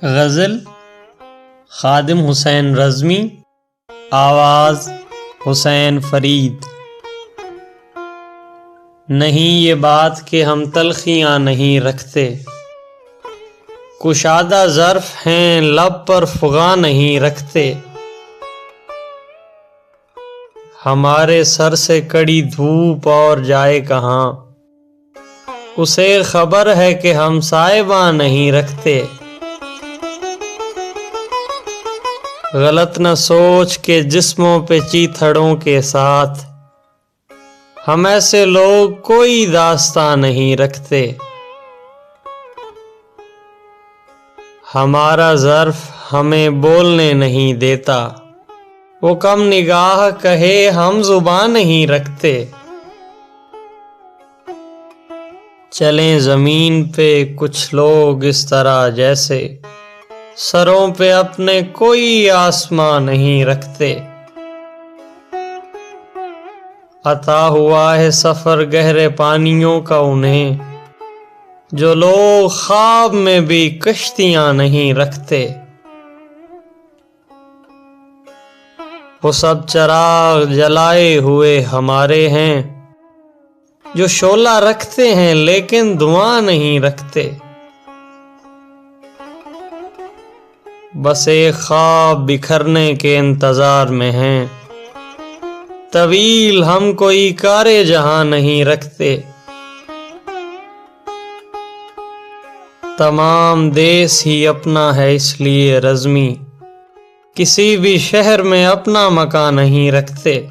غزل خادم حسین رضمی، آواز حسین فرید۔ نہیں یہ بات کہ ہم تلخیاں نہیں رکھتے، کشادہ ظرف ہیں لب پر فغاں نہیں رکھتے۔ ہمارے سر سے کڑی دھوپ اور جائے کہاں، اسے خبر ہے کہ ہم سائباں نہیں رکھتے۔ غلط نہ سوچ کے جسموں پہ چیتھڑوں کے ساتھ، ہم ایسے لوگ کوئی داستاں نہیں رکھتے۔ ہمارا ظرف ہمیں بولنے نہیں دیتا، وہ کم نگاہ کہے ہم زبان نہیں رکھتے۔ چلیں زمین پہ کچھ لوگ اس طرح جیسے سروں پہ اپنے کوئی آسماں نہیں رکھتے۔ عطا ہوا ہے سفر گہرے پانیوں کا انہیں، جو لوگ خواب میں بھی کشتیاں نہیں رکھتے۔ وہ سب چراغ جلائے ہوئے ہمارے ہیں، جو شعلہ رکھتے ہیں لیکن دھواں نہیں رکھتے۔ بس ایک خواب بکھرنے کے انتظار میں ہیں، طویل ہم کوئی کارے جہاں نہیں رکھتے۔ تمام دیس ہی اپنا ہے اس لیے رضمی، کسی بھی شہر میں اپنا مکان نہیں رکھتے۔